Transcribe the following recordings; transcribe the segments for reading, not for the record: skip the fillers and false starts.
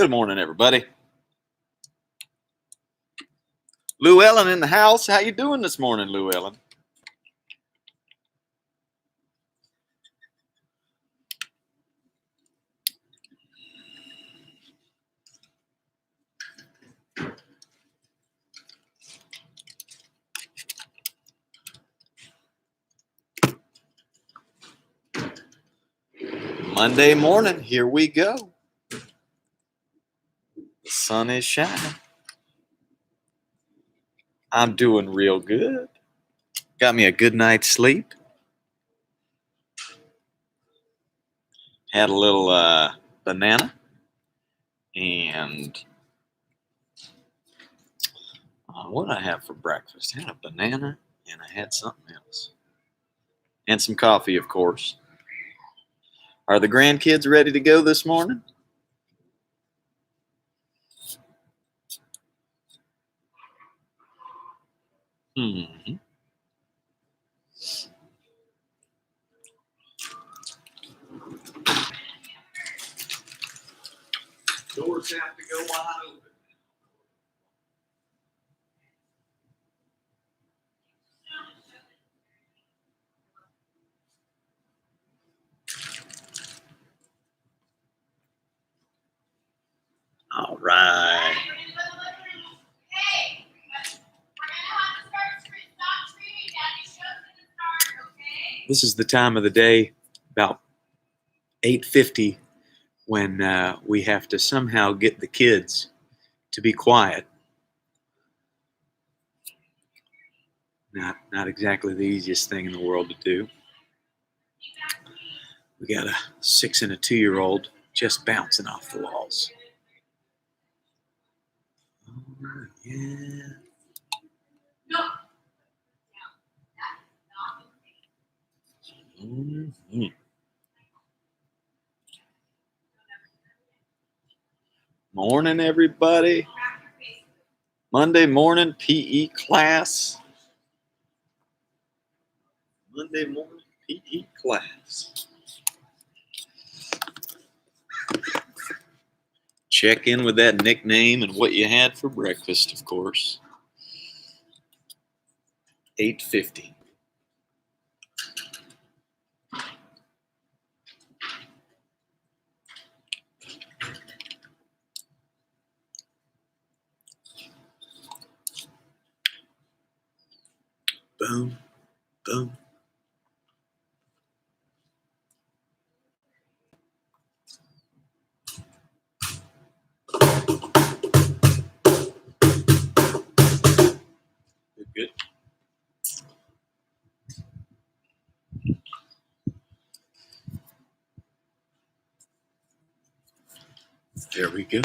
Good morning, everybody. Lou Ellen in the house. How you doing this morning, Lou Ellen? Monday morning, here we go. The sun is shining. I'm doing real good. Got me a good night's sleep. Had a little banana. And what did I have for breakfast? I had a banana and I had something else. And some coffee, of course. Are the grandkids ready to go this morning? Doors have to go wide open. All right. This is the time of the day, about 8:50, when we have to somehow get the kids to be quiet. Not exactly the easiest thing in the world to do. We got a 6 and a 2-year-old just bouncing off the walls. Oh, yeah. Mm-hmm. Morning, everybody. Monday morning PE class. Monday morning PE class. Check in with that nickname and what you had for breakfast, of course. 8:50. Boom, boom. Good. There we go.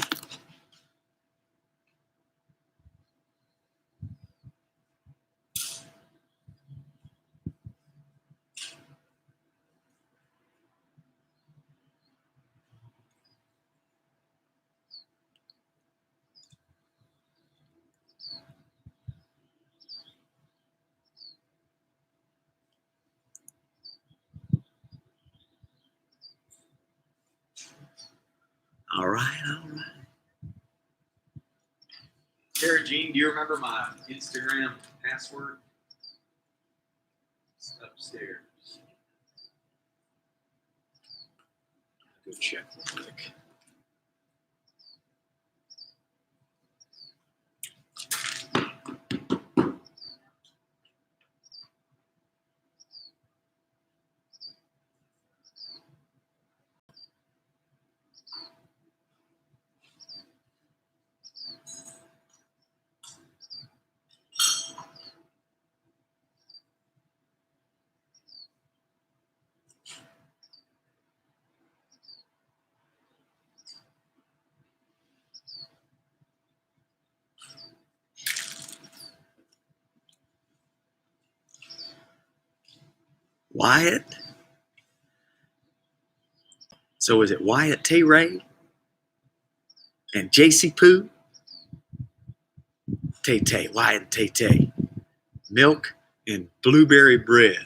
All right, all right. Sarah Jean, do you remember my Instagram password? It's upstairs. Go check real quick. Wyatt? So is it Wyatt Tay Ray and JC Poo? Tay Tay, Wyatt and Tay Tay. Milk and blueberry bread.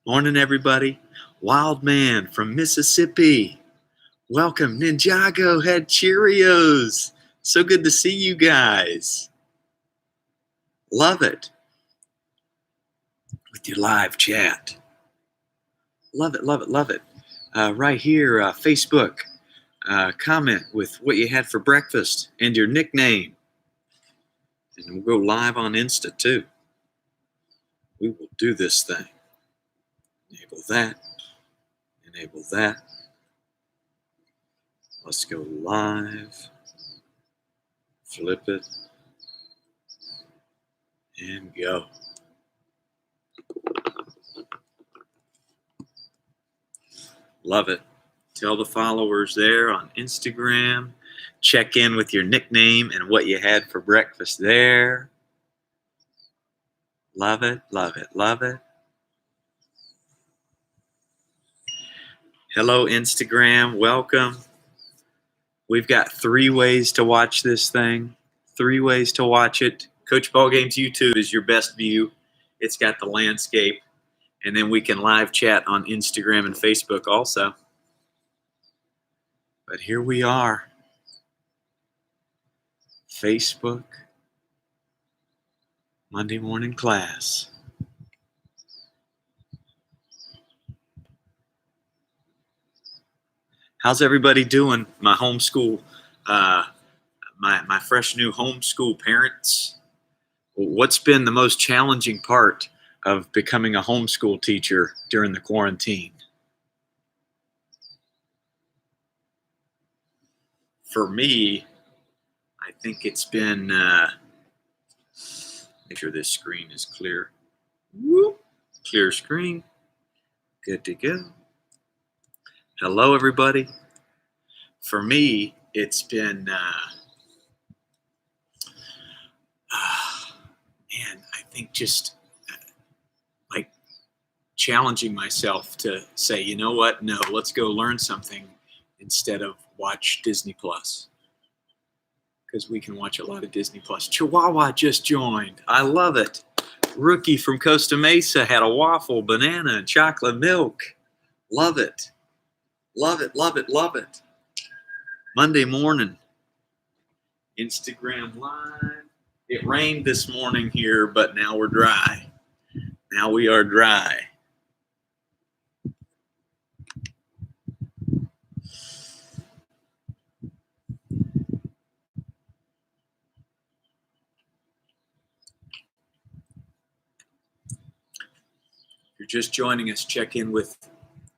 Morning, everybody. Wild Man from Mississippi. Welcome. Ninjago had Cheerios. So good to see you guys. Love it. With your live chat. Love it, love it, love it. Right here, Facebook. Comment with what you had for breakfast and your nickname. And we'll go live on Insta too. We will do this thing. Enable that. Enable that. Let's go live. Flip it. And go. Love it. Tell the followers there on Instagram. Check in with your nickname and what you had for breakfast there. Love it, love it, love it. Hello, Instagram. Welcome. We've got 3 ways to watch this thing. 3 ways to watch it. Coach Ballgame's YouTube is your best view. It's got the landscape. And then we can live chat on Instagram and Facebook also. But here we are. Facebook. Monday morning class. How's everybody doing? My homeschool, my fresh new homeschool parents. What's been the most challenging part of becoming a homeschool teacher during the quarantine? For me, I think it's been, make sure this screen is clear. Whoop, clear screen. Good to go. Hello, everybody. For me, it's been, man, I think just like challenging myself to say, you know what? No, let's go learn something instead of watch Disney Plus. Because we can watch a lot of Disney Plus. Chihuahua just joined. I love it. Rookie from Costa Mesa had a waffle, banana, and chocolate milk. Love it. Love it, love it, love it. Monday morning, Instagram Live. It rained this morning here, but now we're dry. Now we are dry. If you're just joining us, check in with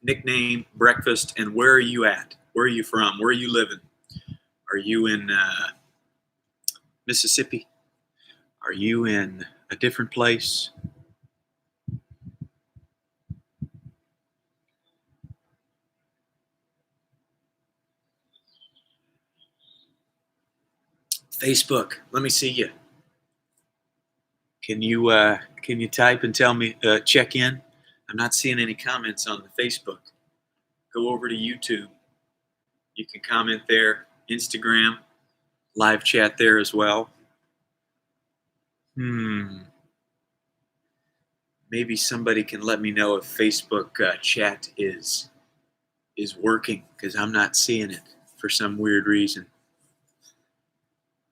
nickname, breakfast, and where are you at? Where are you from? Where are you living? Are you in Mississippi? Are you in a different place? Facebook, let me see you. Can you type and tell me, check in? I'm not seeing any comments on the Facebook. Go over to YouTube. You can comment there. Instagram, live chat there as well. Maybe somebody can let me know if Facebook chat is working, because I'm not seeing it for some weird reason.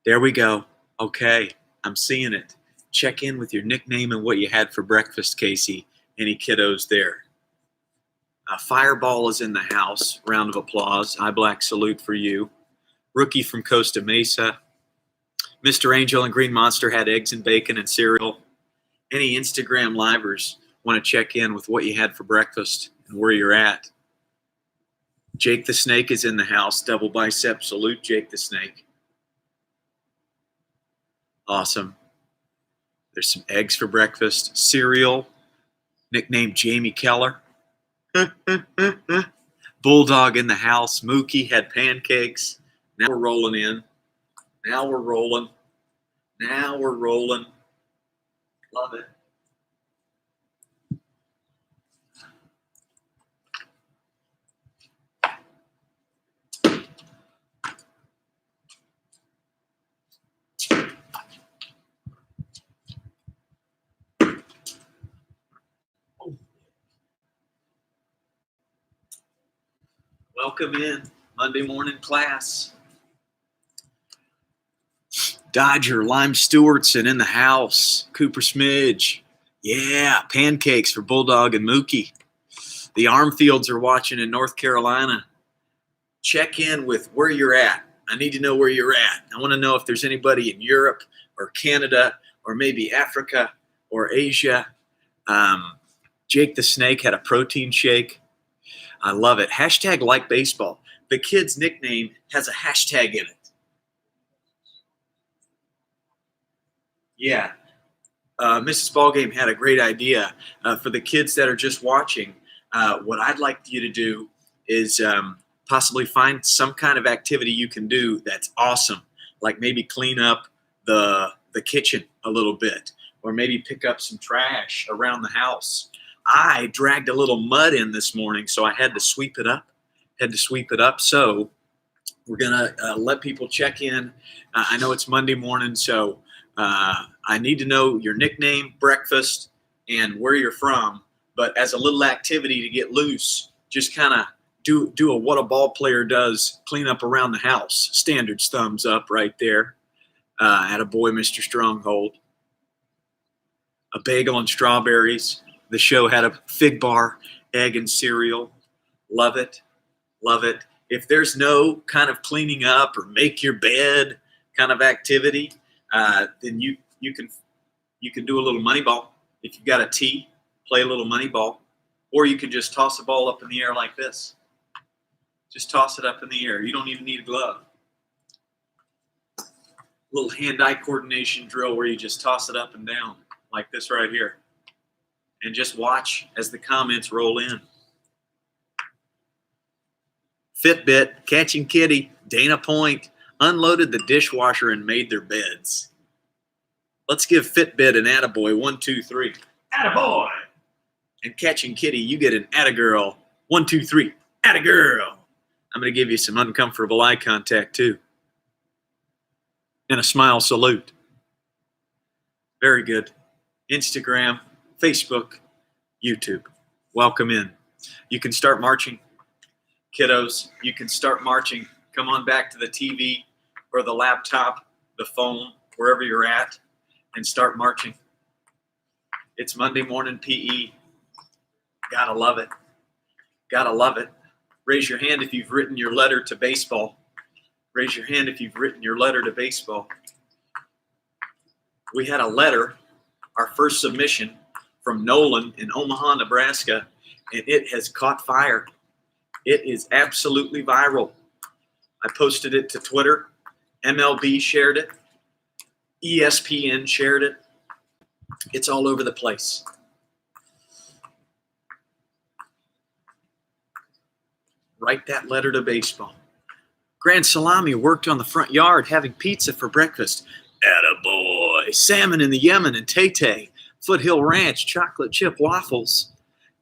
There we go. Okay, I'm seeing it. Check in with your nickname and what you had for breakfast, Casey. Any kiddos there? Fireball is in the house. Round of applause. Eye black salute for you. Rookie from Costa Mesa. Mr. Angel and Green Monster had eggs and bacon and cereal. Any Instagram livers want to check in with what you had for breakfast and where you're at? Jake the Snake is in the house. Double bicep salute, Jake the Snake. Awesome. There's some eggs for breakfast. Cereal, nicknamed Jamie Keller. Bulldog in the house. Mookie had pancakes. Now we're rolling in. Now we're rolling. Now we're rolling. Love it. Welcome in Monday morning class. Dodger, Lime Stewartson in the house. Cooper Smidge. Yeah, pancakes for Bulldog and Mookie. The Armfields are watching in North Carolina. Check in with where you're at. I need to know where you're at. I want to know if there's anybody in Europe or Canada or maybe Africa or Asia. Jake the Snake had a protein shake. I love it. Hashtag like baseball. The kid's nickname has a hashtag in it. Yeah. Mrs. Ballgame had a great idea for the kids that are just watching. What I'd like you to do is possibly find some kind of activity you can do that's awesome, like maybe clean up the kitchen a little bit, or maybe pick up some trash around the house. I dragged a little mud in this morning, so I had to sweep it up. So we're going to let people check in. I know it's Monday morning, so I need to know your nickname, breakfast, and where you're from. But as a little activity to get loose, just kind of do what a ball player does, clean up around the house. Standards thumbs up right there. Attaboy, Mr. Stronghold. A bagel and strawberries. The show had a fig bar, egg and cereal. Love it. Love it. If there's no kind of cleaning up or make your bed kind of activity, then you can do a little money ball. If you've got a tee, play a little money ball. Or you can just toss a ball up in the air like this. Just toss it up in the air. You don't even need a glove. A little hand-eye coordination drill where you just toss it up and down like this right here. And just watch as the comments roll in. Fitbit, catching kitty, Dana Point, unloaded the dishwasher and made their beds. Let's give Fitbit an attaboy, 1, 2, 3. Attaboy! And catching kitty, you get an attagirl, 1, 2, 3. Attagirl! I'm going to give you some uncomfortable eye contact too. And a smile salute. Very good. Instagram, Facebook, YouTube. Welcome in. You can start marching. Kiddos, you can start marching. Come on back to the TV or the laptop, the phone, wherever you're at, and start marching. It's Monday morning PE. Gotta love it. Gotta love it. Raise your hand if you've written your letter to baseball. Raise your hand if you've written your letter to baseball. We had a letter, our first submission, from Nolan in Omaha, Nebraska, and it has caught fire. It is absolutely viral. I posted it to Twitter. MLB shared it. ESPN shared it. It's all over the place. Write that letter to baseball. Grand Salami worked on the front yard having pizza for breakfast. Attaboy. Salmon in the Yemen and Tay-Tay. Foothill Ranch chocolate chip waffles.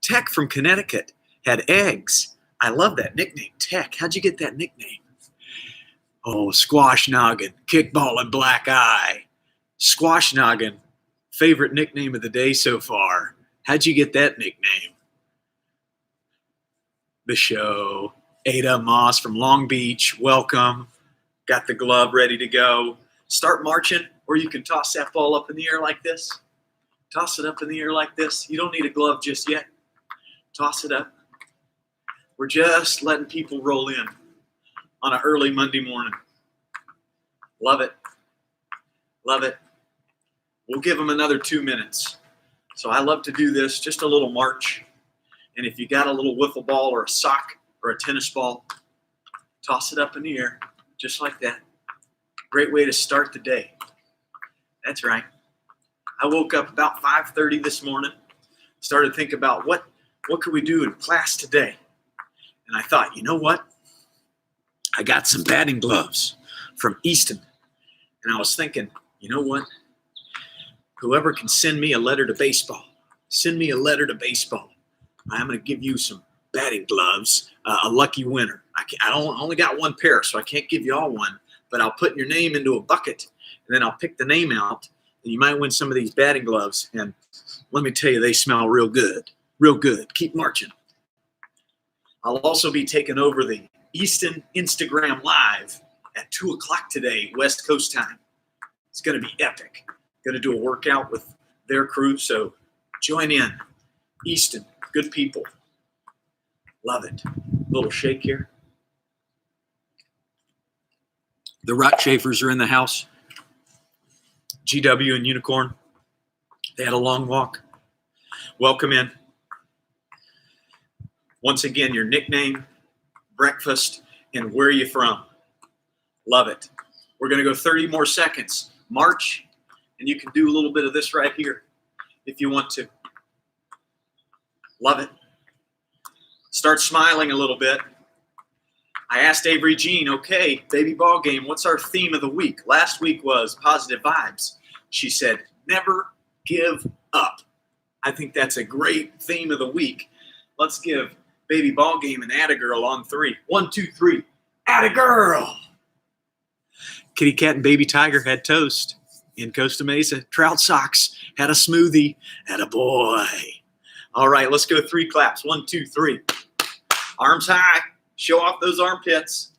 Tech from Connecticut had eggs. I love that nickname, Tech. How'd you get that nickname? Oh, Squash Noggin, kickball and black eye. Squash Noggin, favorite nickname of the day so far. How'd you get that nickname? The show. Ada Moss from Long Beach, welcome. Got the glove ready to go. Start marching, or you can toss that ball up in the air like this. Toss it up in the air like this. You don't need a glove just yet. Toss it up. We're just letting people roll in on an early Monday morning. Love it. Love it. We'll give them another 2 minutes. So I love to do this, just a little march. And if you got a little wiffle ball or a sock or a tennis ball, toss it up in the air, just like that. Great way to start the day. That's right. I woke up about 5:30 this morning, started thinking about what could we do in class today? And I thought, you know what? I got some batting gloves from Easton. And I was thinking, you know what? Whoever can send me a letter to baseball, send me a letter to baseball. I'm going to give you some batting gloves, a lucky winner. I only got one pair, so I can't give you all one, but I'll put your name into a bucket, and then I'll pick the name out, and you might win some of these batting gloves. And let me tell you, they smell real good, real good. Keep marching. I'll also be taking over the Easton Instagram Live at 2 o'clock today, West Coast time. It's going to be epic. Going to do a workout with their crew, so join in. Easton, good people. Love it. Little shake here. The Rotschafers are in the house. GW and Unicorn. They had a long walk. Welcome in. Once again, your nickname, breakfast, and where are you from? Love it. We're going to go 30 more seconds. March, and you can do a little bit of this right here if you want to. Love it. Start smiling a little bit. I asked Avery Jean, okay, baby ball game, what's our theme of the week? Last week was positive vibes. She said, never give up. I think that's a great theme of the week. Let's give baby ball game and atta girl on 3. 1, 2, 3. Atta girl. Kitty cat and baby tiger had toast in Costa Mesa. Trout socks had a smoothie. Atta boy. All right, let's go 3 claps. 1, 2, 3. Arms high. Show off those armpits.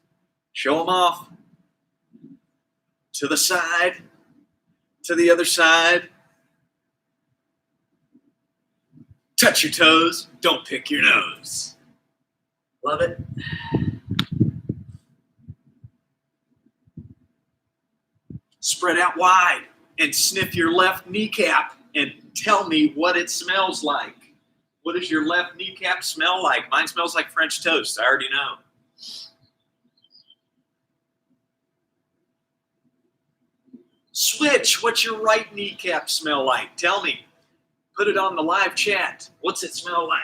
Show them off. To the side. To the other side. Touch your toes. Don't pick your nose. Love it. Spread out wide and sniff your left kneecap and tell me what it smells like. What does your left kneecap smell like? Mine smells like French toast. I already know. Switch. What's your right kneecap smell like? Tell me. Put it on the live chat. What's it smell like?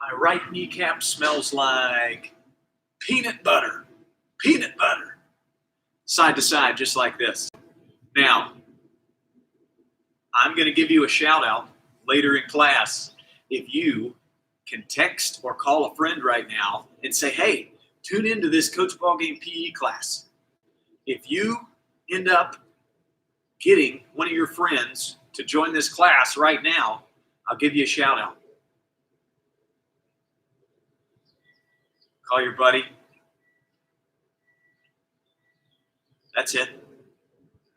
My right kneecap smells like peanut butter. Peanut butter. Side to side, just like this. Now, I'm going to give you a shout out later in class if you can text or call a friend right now and say, hey, tune into this Coach Ballgame PE class. If you end up getting one of your friends to join this class right now, I'll give you a shout out. Call your buddy. That's it.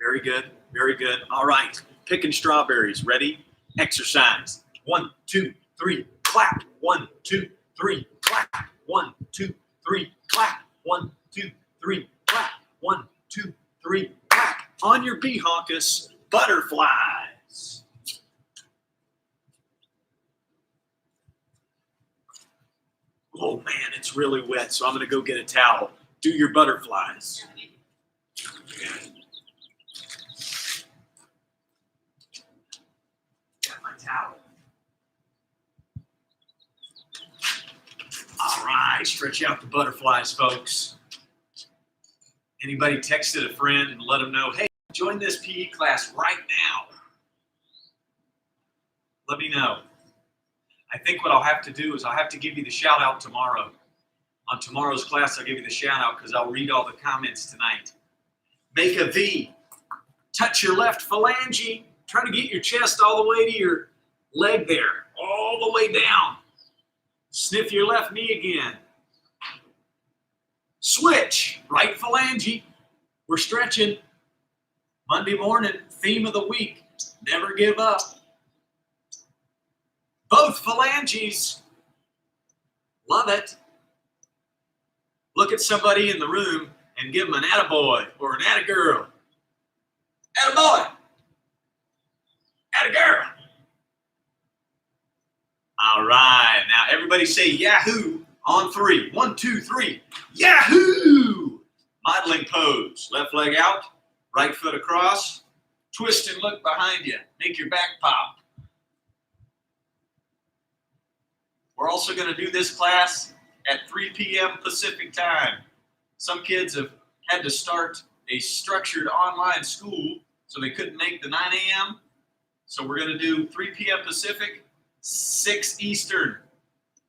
Very good. Very good. All right. Picking strawberries. Ready? Exercise. 1, 2, 3, clap. 1, 2, 3, clap. 1, 2, 3, clap. 1, 2, 3, clap. 1, 2, 3, clap. On your B-honkus, butterflies. Oh man, it's really wet, so I'm going to go get a towel. Do your butterflies. Got my towel. All right, stretch out the butterflies, folks. Anybody texted a friend and let them know, hey, join this PE class right now. Let me know. I think what I'll have to do is I'll have to give you the shout out tomorrow. On tomorrow's class, I'll give you the shout out because I'll read all the comments tonight. Make a V. Touch your left phalange. Try to get your chest all the way to your leg there. All the way down. Sniff your left knee again. Switch. Right phalange. We're stretching. Monday morning, theme of the week. Never give up. Both phalanges. Love it. Look at somebody in the room and give them an attaboy or an attagirl. Attaboy. Attagirl. All right. Now everybody say Yahoo on 3. 1, 2, 3. Yahoo! Modeling pose. Left leg out. Right foot across. Twist and look behind you. Make your back pop. We're also going to do this class at 3 p.m. Pacific time. Some kids have had to start a structured online school, so they couldn't make the 9 a.m. So we're going to do 3 p.m. Pacific, 6 Eastern.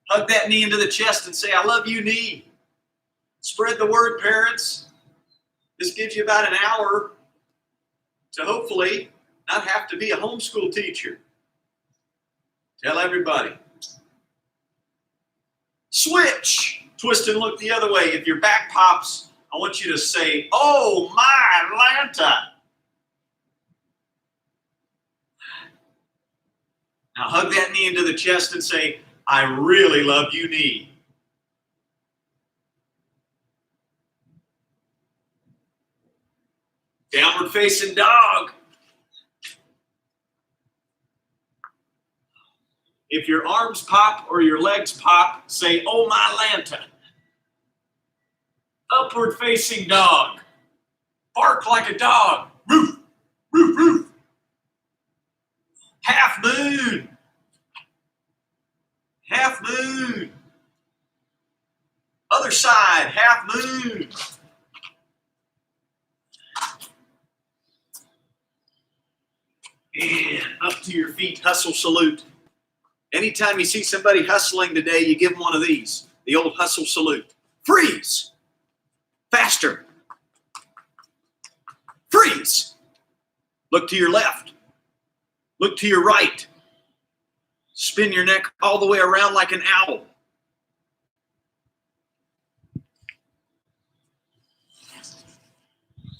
Hug that knee into the chest and say, I love you, knee. Spread the word, parents. This gives you about an hour to hopefully not have to be a homeschool teacher. Tell everybody. Switch. Twist and look the other way. If your back pops, I want you to say, "Oh my Atlanta." Now hug that knee into the chest and say, "I really love you, knee." Downward facing dog. If your arms pop or your legs pop, say, "Oh my Atlanta." Upward facing dog. Bark like a dog. Roof, roof, roof. Half moon. Half moon. Other side, half moon. And up to your feet, hustle salute. Anytime you see somebody hustling today, you give them one of these, the old hustle salute. Freeze. Faster. Freeze. Look to your left. Look to your right. Spin your neck all the way around like an owl.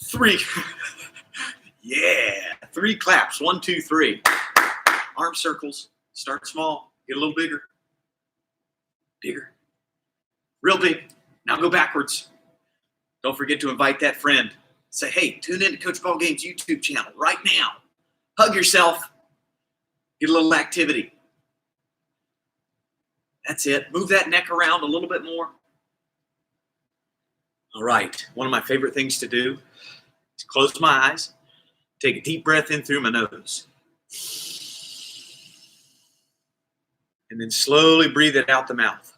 Three. Yeah. 3 claps. 1, 2, 3. Arm circles. Start small. Get a little bigger. Bigger. Real big. Now go backwards. Don't forget to invite that friend. Say, "Hey, tune in to Coach Ballgame's YouTube channel right now." Hug yourself. Get a little activity. That's it. Move that neck around a little bit more. All right. One of my favorite things to do is close my eyes, take a deep breath in through my nose, and then slowly breathe it out the mouth.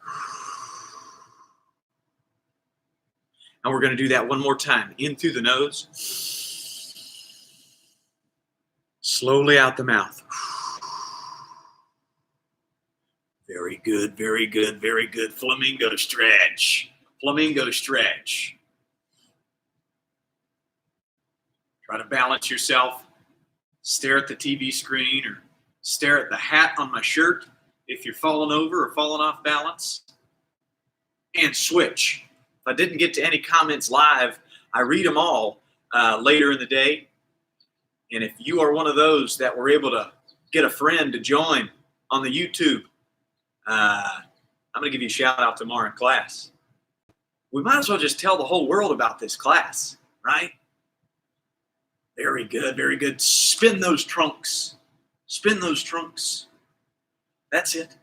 And we're going to do that one more time. In through the nose, slowly out the mouth. Very good, very good, very good. Flamingo stretch. Flamingo stretch. Try to balance yourself. Stare at the TV screen or stare at the hat on my shirt if you're falling over or falling off balance. And switch. If I didn't get to any comments live, I read them all later in the day. And if you are one of those that were able to get a friend to join on the YouTube, I'm going to give you a shout out tomorrow in class. We might as well just tell the whole world about this class, right? Very good, very good. Spin those trunks. Spin those trunks. That's it.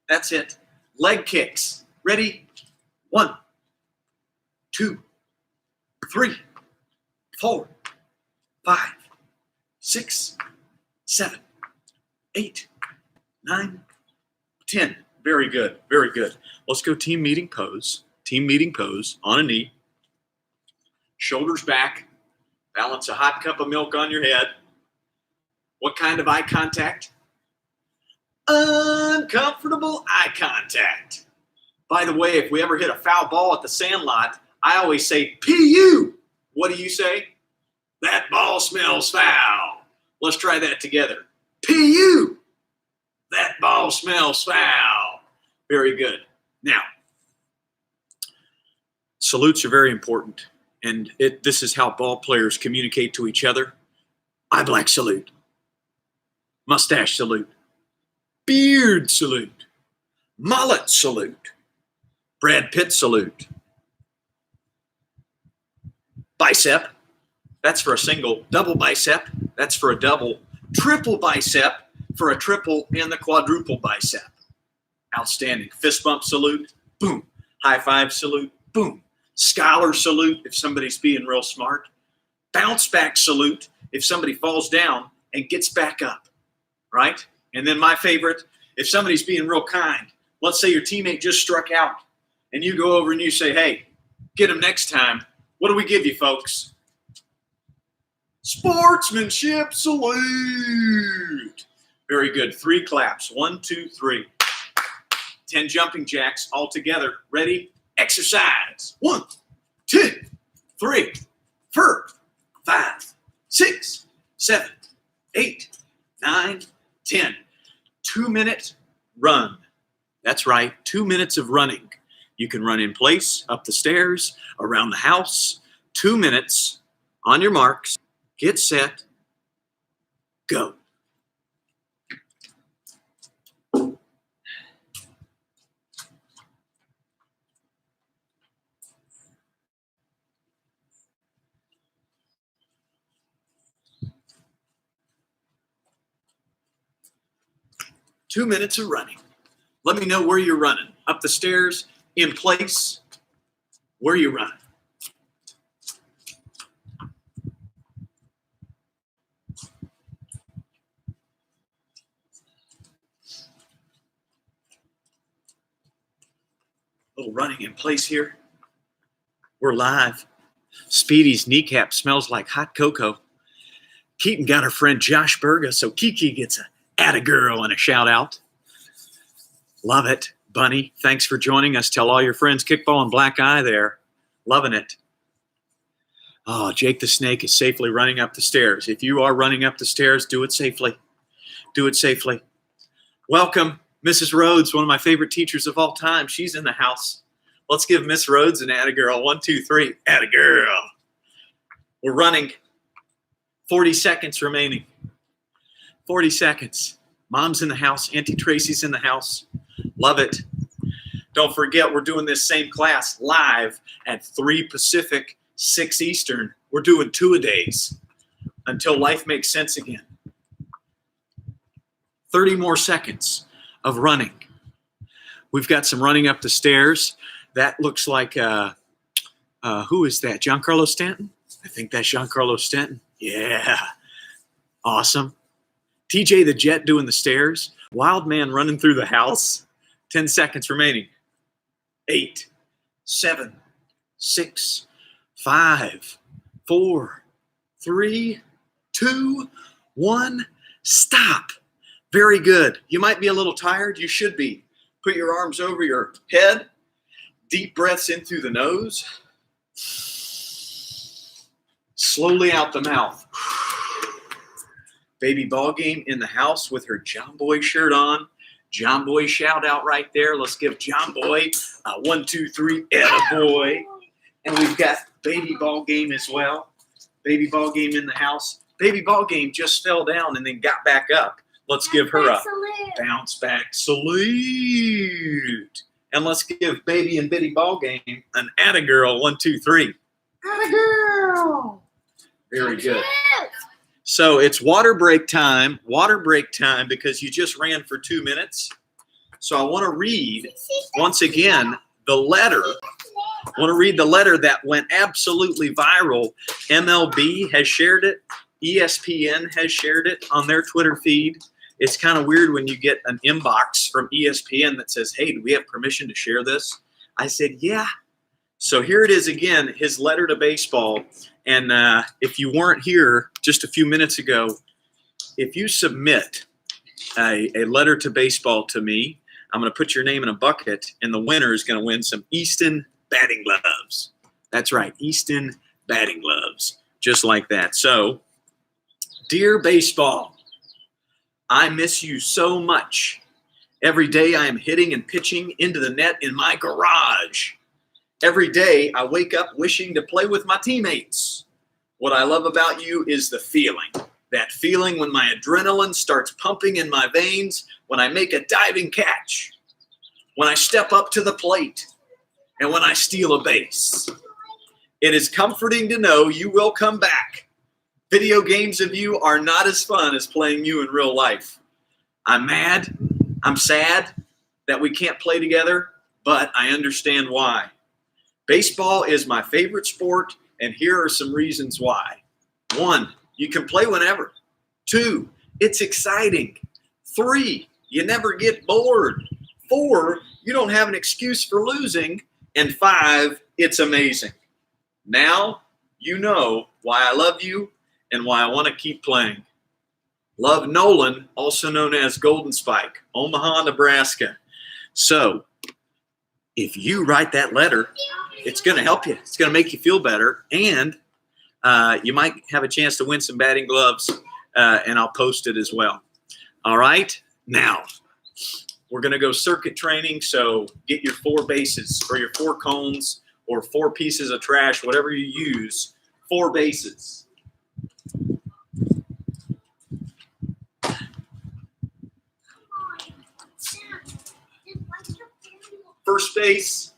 That's it. Leg kicks. Ready? 1, 2, 3, 4, 5, 6, 7, 8, 9, 10. Very good. Very good. Let's go team meeting pose. Team meeting pose on a knee. Shoulders back. Balance a hot cup of milk on your head. What kind of eye contact? Uncomfortable eye contact. By the way, if we ever hit a foul ball at the Sandlot, I always say, "PU." What do you say? "That ball smells foul." Let's try that together. PU. That ball smells foul. Very good. Now, salutes are very important, and this is how ball players communicate to each other. Eye black salute. Mustache salute. Beard salute. Mullet salute. Brad Pitt salute. Bicep. That's for a single. Double bicep. That's for a double. Triple bicep for a triple and the quadruple bicep. Outstanding. Fist bump salute. Boom. High five salute. Boom. Scholar salute if somebody's being real smart. Bounce back salute if somebody falls down and gets back up. Right? And then my favorite, if somebody's being real kind. Let's say your teammate just struck out and you go over and you say, "Hey, get him next time." What do we give you, folks? Sportsmanship salute. Very good. 3 claps. 1, 2, 3. 10 jumping jacks all together. Ready? Exercise. 1, 2, 3, 4, 5, 6, 7, 8, 9, 10. 2-minute run. That's right, 2 minutes of running. You can run in place, up the stairs, around the house. 2 minutes. On your marks, get set, go. Two minutes of running. Let me know where you're running. Up the stairs, in place, where you running. Little running in place here. We're live. Speedy's kneecap smells like hot cocoa. Keaton got her friend Josh Berga, so Kiki gets a attagirl and a shout out. Love it. Bunny, thanks for joining us. Tell all your friends Kickball and Black Eye there. Loving it. Oh, Jake the Snake is safely running up the stairs. If you are running up the stairs, do it safely. Do it safely. Welcome, Mrs. Rhodes, one of my favorite teachers of all time. She's in the house. Let's give Miss Rhodes an attagirl. 1, 2, 3. Attagirl. We're running. 40 seconds remaining. 40 seconds. Mom's in the house. Auntie Tracy's in the house. Love it. Don't forget, we're doing this same class live at 3 Pacific, 6 Eastern. We're doing 2-a-days until life makes sense again. 30 more seconds of running. We've got some running up the stairs. That looks like, who is that? Giancarlo Stanton? I think that's Giancarlo Stanton. Yeah. Awesome. TJ the Jet doing the stairs. Wild Man running through the house. 10 seconds remaining. 8, 7, 6, 5, 4, 3, 2, 1. Stop. Very good. You might be a little tired. You should be. Put your arms over your head. Deep breaths in through the nose. Slowly out the mouth. Baby Ballgame in the house with her John Boy shirt on. John Boy shout out right there. Let's give John Boy a 1, 2, 3, attaboy. And we've got Baby Ballgame as well. Baby Ballgame in the house. Baby Ballgame just fell down and then got back up. Let's give her a bounce back salute. And let's give Baby and Bitty Ballgame an attagirl. 1, 2, 3. Attagirl. Very good. So it's water break time because you just ran for 2 minutes. So I want to read once again the letter. I want to read the letter that went absolutely viral. MLB has shared it. ESPN has shared it on their Twitter feed. It's kind of weird when you get an inbox from ESPN that says, hey, do we have permission to share this? I said, yeah. So here it is again, his letter to baseball. And if you weren't here just a few minutes ago, if you submit a letter to baseball to me, I'm going to put your name in a bucket, and the winner is going to win some Easton batting gloves. That's right, Easton batting gloves, just like that. So, dear baseball, I miss you so much. Every day I am hitting and pitching into the net in my garage. Every day I wake up wishing to play with my teammates. What I love about you is the feeling. That feeling when my adrenaline starts pumping in my veins, when I make a diving catch, when I step up to the plate, and when I steal a base. It is comforting to know you will come back. Video games of you are not as fun as playing you in real life. I'm mad, I'm sad that we can't play together, but I understand why. Baseball is my favorite sport, and here are some reasons why. 1, you can play whenever. 2, it's exciting. 3, you never get bored. 4, you don't have an excuse for losing. And 5, it's amazing. Now you know why I love you and why I want to keep playing. Love, Nolan, also known as Golden Spike, Omaha, Nebraska. So if you write that letter, it's going to help you. It's going to make you feel better. And you might have a chance to win some batting gloves, and I'll post it as well. All right. Now, We're going to go circuit training, so get your 4 bases or your 4 cones or 4 pieces of trash, whatever you use, 4 bases. First base,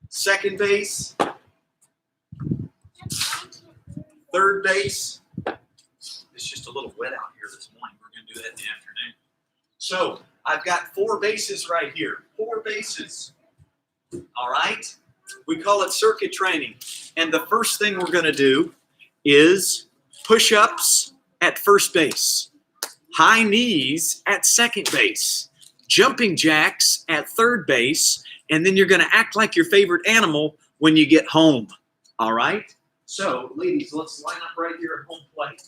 second base, third base. It's just a little wet out here this morning. We're going to do that in the afternoon. So I've got 4 bases right here. 4 bases. All right? We call it circuit training. And the first thing we're going to do is push-ups at first base, high knees at second base, jumping jacks at third base, and then you're going to act like your favorite animal when you get home. All right? So, ladies, let's line up right here at home plate.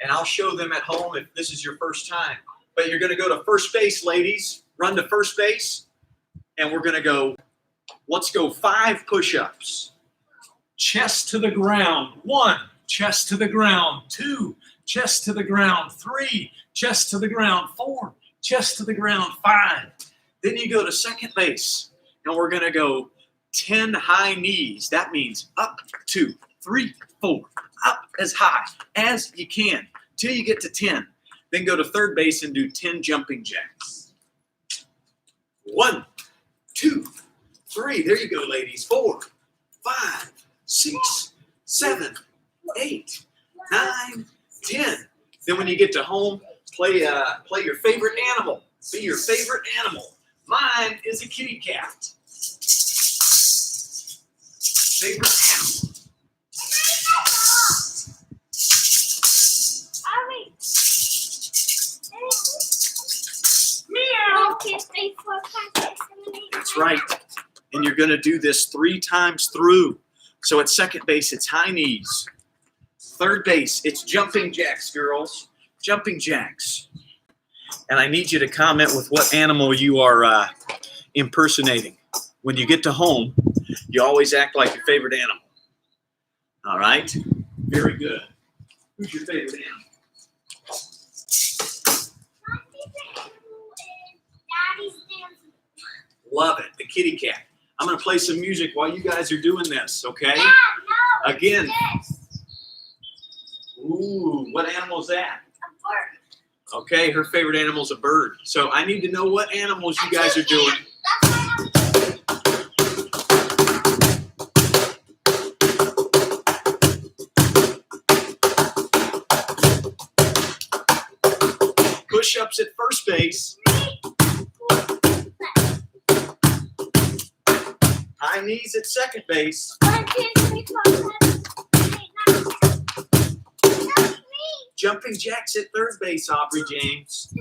And I'll show them at home if this is your first time. But you're going to go to first base, ladies. Run to first base. And we're going to go, let's go 5 push-ups. Chest to the ground. 1, chest to the ground. 2, chest to the ground. 3, chest to the ground. 4, chest to the ground. 5. Then you go to second base. And we're going to go 10 high knees. That means up, 2, 3, 4. Up as high as you can till you get to 10. Then go to third base and do 10 jumping jacks. 1, 2, 3. There you go, ladies. 4, 5, 6, 7, 8, 9, 10. Then when you get to home, play your favorite animal. Be your favorite animal. Mine is a kitty cat. Favorite animal. That's right. And you're going to do this 3 times through. So at second base, it's high knees. Third base, it's jumping jacks, girls. Jumping jacks. And I need you to comment with what animal you are impersonating. When you get to home, you always act like your favorite animal. All right? Very good. Who's your favorite animal? My favorite animal is Daddy's dancing. Love it, the kitty cat. I'm going to play some music while you guys are doing this, okay? Dad, no, Again. This. Ooh, what animal is that? A bird. Okay, her favorite animal is a bird. So I need to know what animals you guys are doing. Push-ups at first base. High knees at second base. 1, 2, 3, 4, 5, 6, 7, 8, 9. That's me. Jumping jacks at third base, Aubrey James.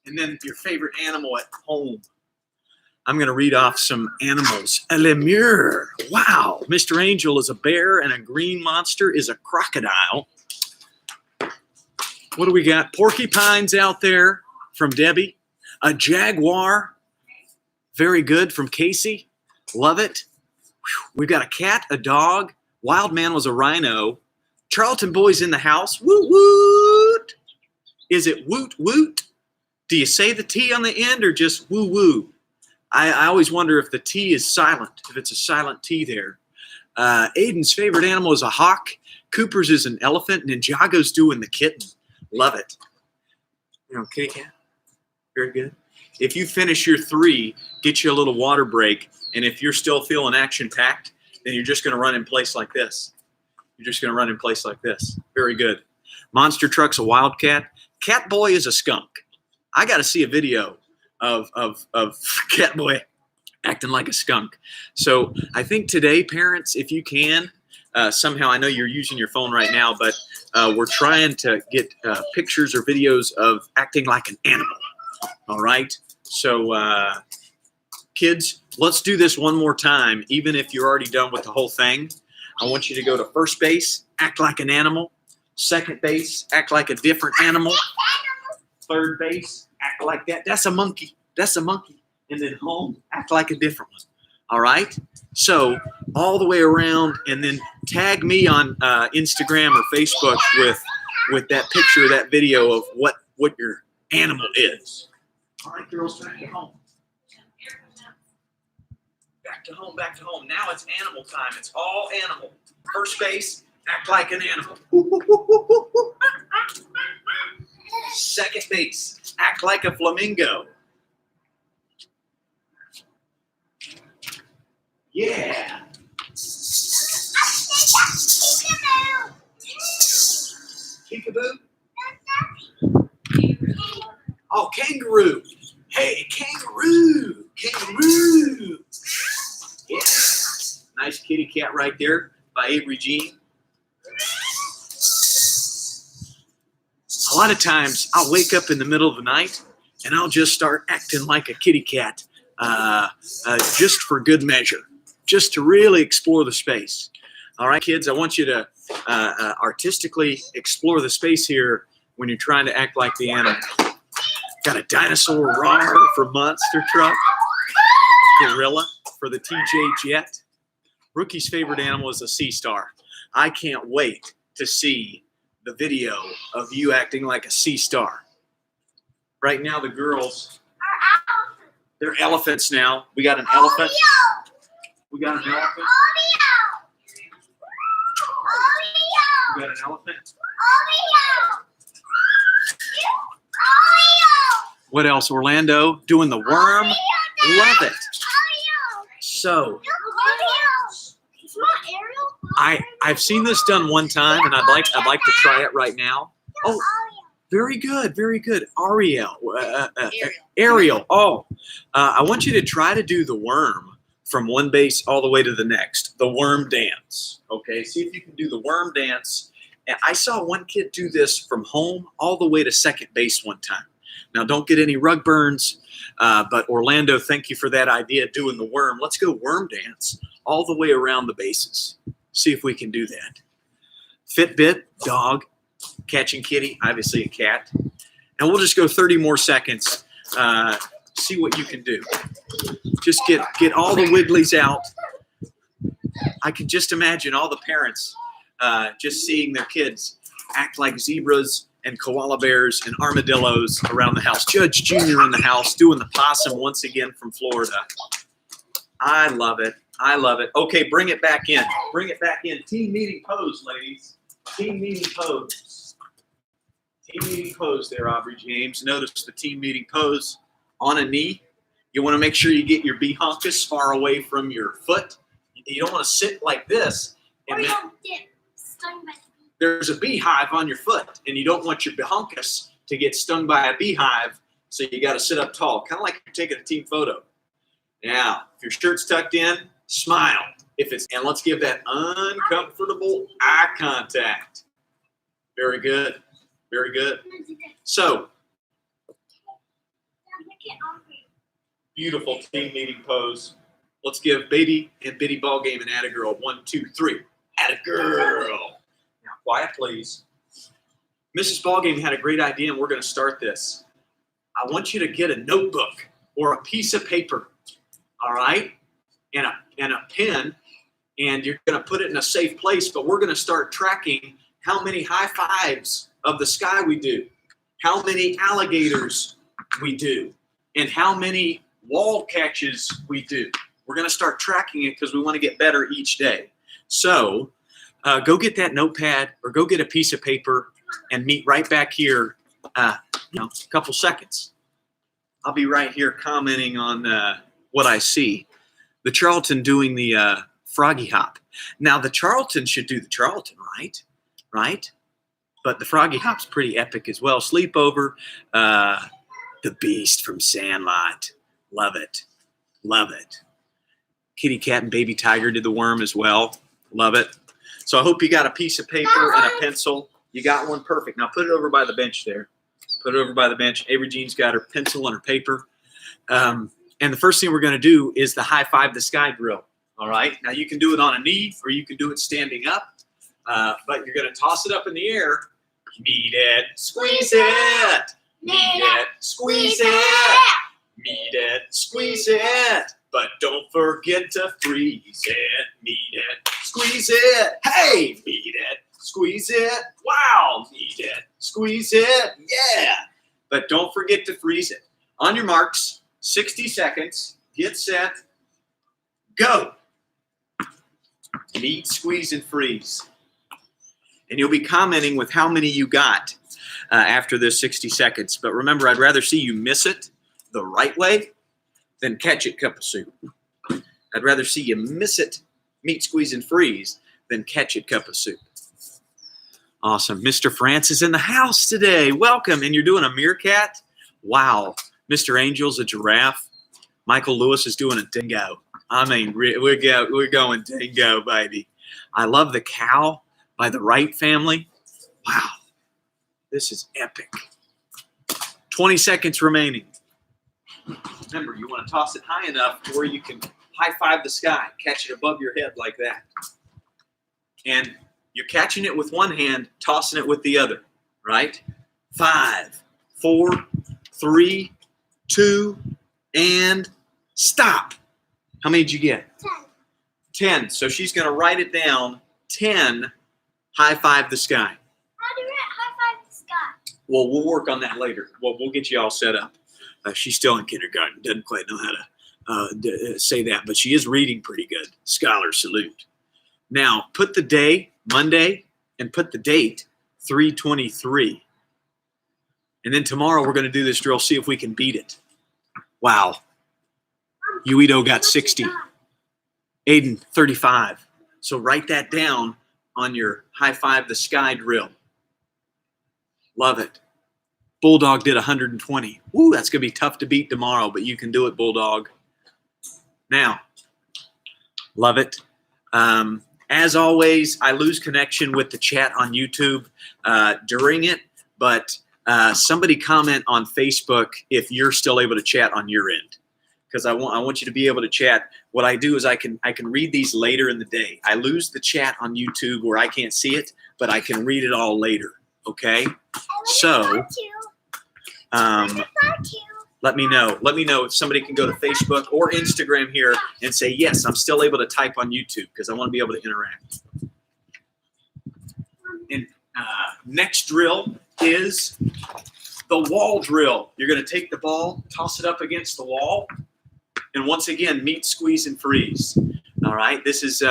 And then your favorite animal at home. I'm going to read off some animals. A lemur. Wow. Mr. Angel is a bear, and a green monster is a crocodile. What do we got? Porcupines out there from Debbie. A jaguar. Very good from Casey. Love it. We've got a cat, a dog. Wild man was a rhino. Charlton boy's in the house. Woot woot. Is it woot woot? Do you say the T on the end or just woo woo? I always wonder if the T is silent, if it's a silent T there. Aiden's favorite animal is a hawk. Cooper's is an elephant. Ninjago's doing the kitten. Love it. You know, kitty cat. Very good. If you finish your 3, get you a little water break. And if you're still feeling action-packed, then you're just going to run in place like this. You're just going to run in place like this. Very good. Monster Truck's a wildcat. Catboy is a skunk. I got to see a video of Catboy acting like a skunk. So I think today, parents, if you can, somehow, I know you're using your phone right now, but we're trying to get pictures or videos of acting like an animal. All right? So kids, let's do this one more time, even if you're already done with the whole thing. I want you to go to first base, act like an animal. Second base, act like a different animal. Third base, act like that. That's a monkey. That's a monkey. And then home, act like a different one. All right. So all the way around, and then tag me on Instagram or Facebook with that picture, that video of what your animal is. All right, girls, back to home. Back to home, back to home. Now it's animal time. It's all animal. First base, act like an animal. Second base, act like a flamingo. Yeah. Peekaboo? Oh, kangaroo. Hey, kangaroo. Kangaroo. Yeah. Nice kitty cat right there by Avery Jean. A lot of times I'll wake up in the middle of the night and I'll just start acting like a kitty cat just for good measure, just to really explore the space. All right, kids, I want you to artistically explore the space here when you're trying to act like the animal. Got a dinosaur roar for Monster Truck, gorilla for the TJ Jet. Rookie's favorite animal is a sea star. I can't wait to see the video of you acting like a sea star. Right now, the girls, they're elephants now. We got an elephant. We got an elephant. We got an elephant. What else? Orlando doing the worm. Love it. So I've seen this done one time, and I'd like to try it right now. Oh, very good, very good. Ariel. Ariel. Oh, I want you to try to do the worm from one base all the way to the next. The worm dance. Okay, see if you can do the worm dance. And I saw one kid do this from home all the way to second base one time. Now, don't get any rug burns, but Orlando, thank you for that idea, doing the worm. Let's go worm dance all the way around the bases. See if we can do that. Fitbit, dog, catching kitty, obviously a cat. And we'll just go 30 more seconds. See what you can do. Just get all the wigglies out. I can just imagine all the parents just seeing their kids act like zebras and koala bears and armadillos around the house. Judge Jr. in the house doing the possum once again from Florida. I love it. I love it. Okay, bring it back in. Bring it back in. Team meeting pose, ladies. Team meeting pose. Team meeting pose there, Aubrey James. Notice the team meeting pose on a knee. You want to make sure you get your behunkus far away from your foot. You don't want to sit like this. And then there's a beehive on your foot, and you don't want your behunkus to get stung by a beehive, so you got to sit up tall, kind of like you're taking a team photo. Now, if your shirt's tucked in, smile. And let's give that uncomfortable eye contact. Very good. Very good. So, beautiful team meeting pose. Let's give baby and bitty Ballgame an atta girl. 1, 2, 3. Atta girl. Now, quiet, please. Mrs. Ballgame had a great idea, and we're going to start this. I want you to get a notebook or a piece of paper, all right, and a pen, and you're going to put it in a safe place, but we're going to start tracking how many high fives of the sky we do, how many alligators we do, and how many wall catches we do. We're going to start tracking it because we want to get better each day. So go get that notepad or go get a piece of paper and meet right back here a couple seconds. I'll be right here commenting on what I see. The Charlton doing the froggy hop. Now, the Charlton should do the Charlton, right? But the froggy hop's pretty epic as well. Sleepover, the Beast from Sandlot. Love it. Love it. Kitty Cat and Baby Tiger did the worm as well. Love it. So I hope you got a piece of paper and a pencil. You got one, perfect. Now put it over by the bench there. Put it over by the bench. Avery Jean's got her pencil and her paper. And the first thing we're going to do is the high five the sky drill. All right. Now you can do it on a knee or you can do it standing up. But you're going to toss it up in the air. Meet it, squeeze it. Meet it, squeeze it. Meet it, squeeze squeeze it. But don't forget to freeze it, knead it, squeeze it. Hey, knead it, squeeze it. Wow, knead it, squeeze it. Yeah. But don't forget to freeze it. On your marks, 60 seconds, get set, go. Knead, squeeze, and freeze. And you'll be commenting with how many you got after this 60 seconds. But remember, I'd rather see you miss it the right way than catch it, cup of soup. I'd rather see you miss it, meat, squeeze, and freeze, than catch it, cup of soup. Awesome. Mr. France is in the house today. Welcome. And you're doing a meerkat? Wow. Mr. Angel's a giraffe. Michael Lewis is doing a dingo. I mean, we're going dingo, baby. I love the cow by the Wright family. Wow. This is epic. 20 seconds remaining. Remember, you want to toss it high enough to where you can high-five the sky, catch it above your head like that. And you're catching it with one hand, tossing it with the other, right? 5, 4, 3, 2, and stop. How many did you get? 10. 10. So she's going to write it down. 10, high-five the sky. How do you high-five the sky? Well, we'll work on that later. We'll get you all set up. She's still in kindergarten. Doesn't quite know how to say that, but she is reading pretty good. Scholar salute. Now, put the day, Monday, and put the date, 3/23. And then tomorrow we're going to do this drill, see if we can beat it. Wow. Uito got 60. Aiden, 35. So write that down on your high-five the sky drill. Love it. Bulldog did 120. Ooh, that's going to be tough to beat tomorrow, but you can do it, Bulldog. Now, love it. As always, I lose connection with the chat on YouTube during it, but somebody comment on Facebook if you're still able to chat on your end, because I want you to be able to chat. What I do is I can read these later in the day. I lose the chat on YouTube where I can't see it, but I can read it all later. Okay, so. Let me know. Let me know if somebody can go to Facebook or Instagram here and say, yes, I'm still able to type on YouTube, because I want to be able to interact. And next drill is the wall drill. You're going to take the ball, toss it up against the wall, and once again, meet, squeeze, and freeze. All right, this is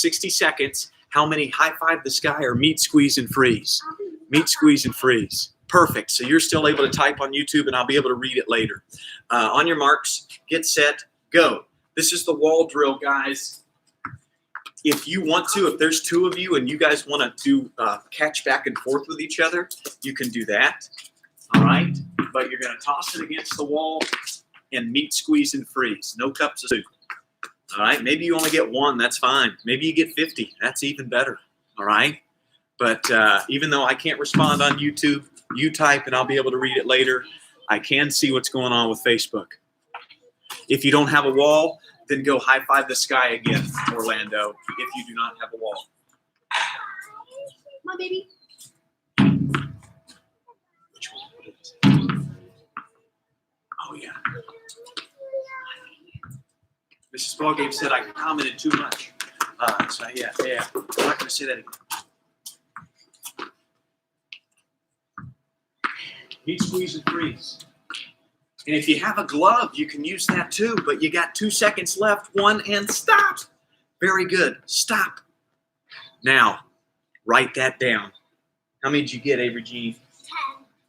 60 seconds. How many high-five the sky or meet, squeeze, and freeze? Meet, squeeze, and freeze. Perfect. So you're still able to type on YouTube, and I'll be able to read it later. On your marks, get set, go. This is the wall drill, guys. If you want to, if there's two of you and you guys want to catch back and forth with each other, you can do that. All right? But you're going to toss it against the wall and meet, squeeze, and freeze. No cups of soup. All right? Maybe you only get one. That's fine. Maybe you get 50. That's even better. All right? But even though I can't respond on YouTube, you type and I'll be able to read it later. I can see what's going on with Facebook. If you don't have a wall, then go high-five the sky again, Orlando, if you do not have a wall. Come on, baby. Which one? Oh, yeah. Mrs. Ballgame said I commented too much. So, yeah. I'm not going to say that again. Meet, squeeze, and freeze. And if you have a glove, you can use that too, but you got 2 seconds left. 1 and stop. Very good. Stop. Now, write that down. How many did you get, Avery Jean?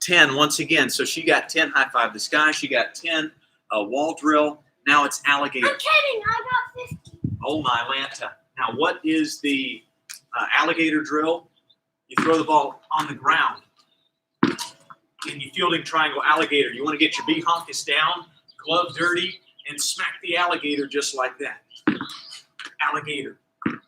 10. 10 once again. So she got 10 high-five the sky. She got 10 wall drill. Now it's alligator. I'm kidding. I got 50. Oh, my Lanta. Now, what is the alligator drill? You throw the ball on the ground. And you fielding triangle alligator. You want to get your B-honkus down, glove dirty, and smack the alligator just like that. Alligator,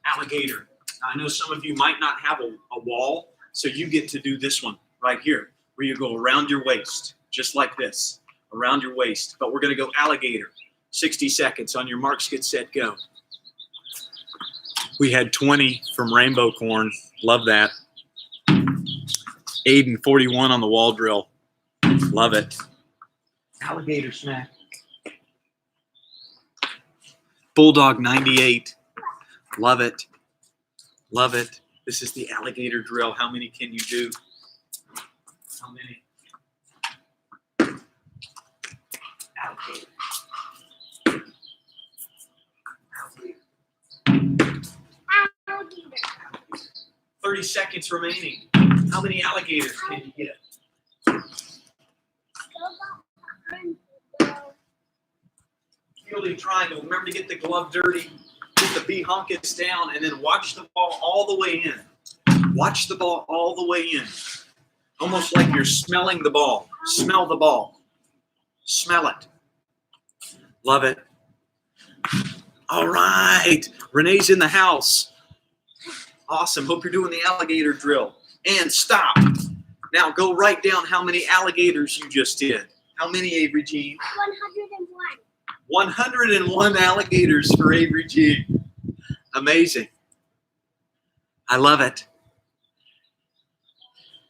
alligator. Now, I know some of you might not have a wall, so you get to do this one right here, where you go around your waist, just like this, around your waist. But we're going to go alligator. 60 seconds. On your marks, get set, go. We had 20 from Rainbow Corn. Love that. Aiden, 41 on the wall drill. Love it. Alligator smack. Bulldog 98. Love it. Love it. This is the alligator drill. How many can you do? How many? Alligator. 30 seconds remaining. How many alligators can you get? Fielding triangle. Remember to get the glove dirty. Get the B-honkus down, and then watch the ball all the way in. Watch the ball all the way in. Almost like you're smelling the ball. Smell the ball. Smell it. Love it. All right. Renee's in the house. Awesome. Hope you're doing the alligator drill. And stop. Now go write down how many alligators you just did. How many, Avery Jean? 101. 101 alligators for Avery Jean. Amazing. I love it.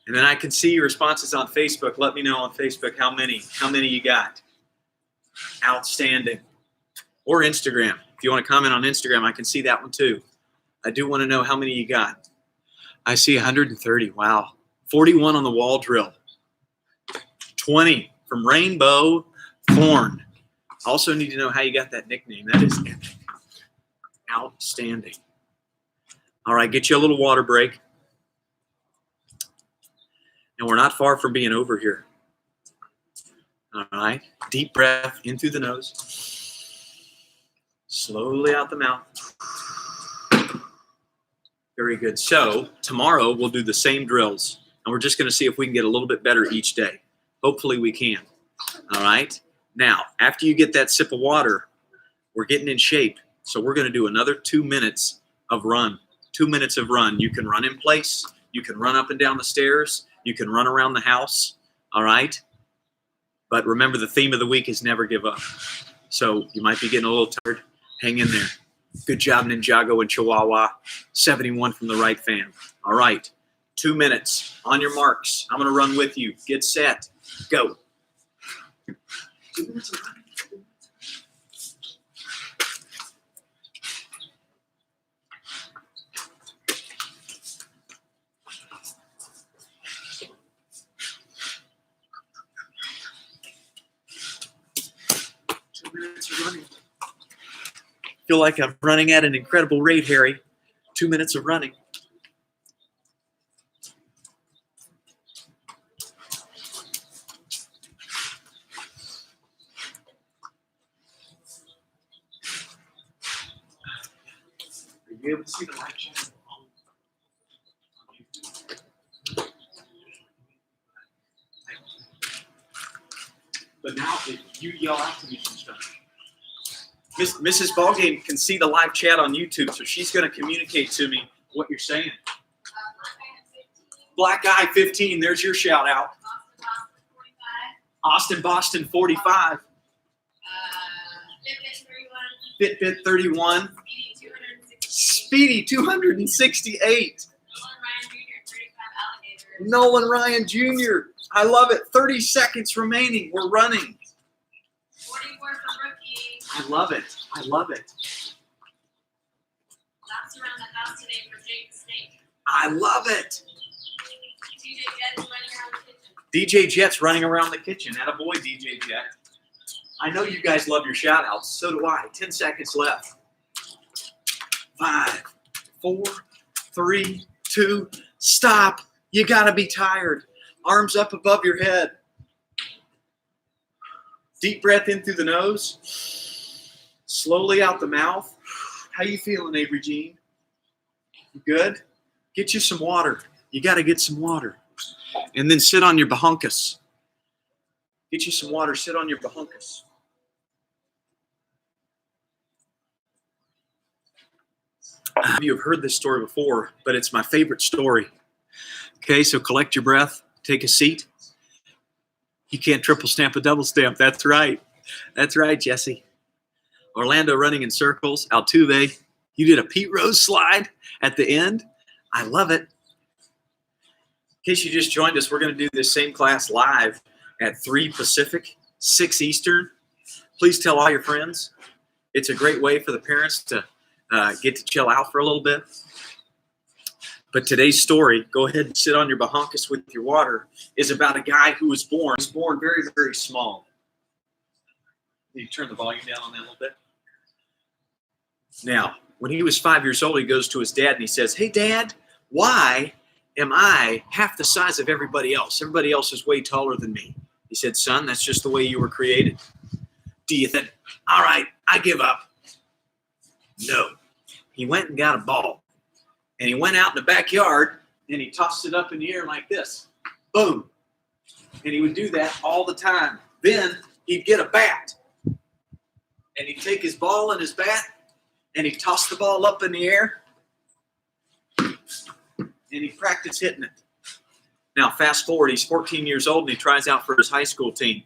And then I can see your responses on Facebook. Let me know on Facebook how many you got. Outstanding. Or Instagram. If you want to comment on Instagram, I can see that one too. I do want to know how many you got. I see 130. Wow. 41 on the wall drill. 20 from Rainbow Thorn. Also need to know how you got that nickname. That is epic. Outstanding. All right, get you a little water break. And we're not far from being over here. All right, deep breath in through the nose. Slowly out the mouth. Very good. So tomorrow we'll do the same drills, and we're just going to see if we can get a little bit better each day. Hopefully we can. All right. Now, after you get that sip of water, we're getting in shape. So we're going to do another 2 minutes of run. 2 minutes of run. You can run in place. You can run up and down the stairs. You can run around the house. All right. But remember, the theme of the week is never give up. So you might be getting a little tired. Hang in there. Good job, Ninjago and Chihuahua. 71 from the right fan. All right. 2 minutes. On your marks. I'm going to run with you. Get set. Go. 2 minutes of running. 2 minutes of running. Feel like I'm running at an incredible rate, Harry. 2 minutes of running. Are you able to see the live chat? But now, if you yell out to me some stuff. Mrs. Ballgame can see the live chat on YouTube, so she's going to communicate to me what you're saying. Black Guy 15, there's your shout out. Austin Boston 45. Fitbit 31. Speedy 268. Nolan Ryan Jr. I love it. 30 seconds remaining. We're running. 44 for rookie. I love it. I love it. Laps around the house today for Jake the Snake. I love it. DJ Jet's running around the DJ kitchen. Jet's running around the kitchen. Attaboy, DJ Jet. I know you guys love your shout outs. So do I. 10 seconds left. 5, 4, 3, 2, stop. You got to be tired. Arms up above your head. Deep breath in through the nose. Slowly out the mouth. How you feeling, Avery Jean? You good? Get you some water. You got to get some water. And then sit on your bahunkus. Get you some water. Sit on your bahunkus. You have heard this story before, but it's my favorite story. Okay, so collect your breath. Take a seat. You can't triple stamp a double stamp. That's right. That's right, Jesse. Orlando running in circles. Altuve, you did a Pete Rose slide at the end. I love it. In case you just joined us, we're going to do this same class live at 3 Pacific, 6 Eastern. Please tell all your friends. It's a great way for the parents to get to chill out for a little bit. But today's story, go ahead and sit on your bahonkus with your water, is about a guy who was born very, very small. Can you turn the volume down on that a little bit? Now, when he was 5 years old, he goes to his dad and he says, "Hey, Dad, why am I half the size of everybody else? Everybody else is way taller than me." He said, "Son, that's just the way you were created." Do you think, "All right, I give up"? No. He went and got a ball. And he went out in the backyard and he tossed it up in the air like this. Boom. And he would do that all the time. Then he'd get a bat. And he'd take his ball and his bat and he'd toss the ball up in the air. And he'd practice hitting it. Now, fast forward, he's 14 years old and he tries out for his high school team.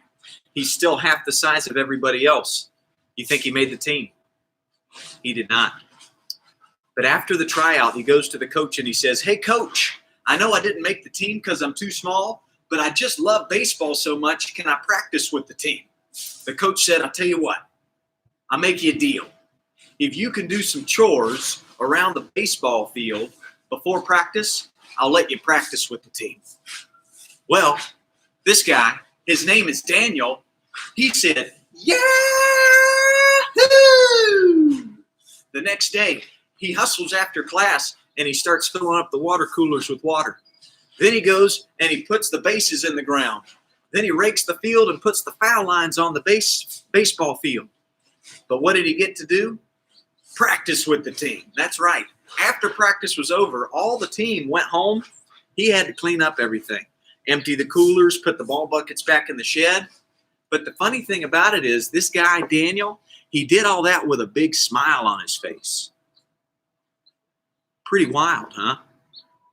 He's still half the size of everybody else. You think he made the team? He did not. But after the tryout, he goes to the coach and he says, "Hey, coach, I know I didn't make the team because I'm too small, but I just love baseball so much. Can I practice with the team?" The coach said, "I'll tell you what, I'll make you a deal. If you can do some chores around the baseball field before practice, I'll let you practice with the team." Well, this guy, his name is Daniel, he said, "Yahoo!" The next day, he hustles after class and he starts filling up the water coolers with water. Then he goes and he puts the bases in the ground. Then he rakes the field and puts the foul lines on the baseball field. But what did he get to do? Practice with the team. That's right. After practice was over, all the team went home. He had to clean up everything, empty the coolers, put the ball buckets back in the shed. But the funny thing about it is this guy, Daniel, he did all that with a big smile on his face. Pretty wild, huh?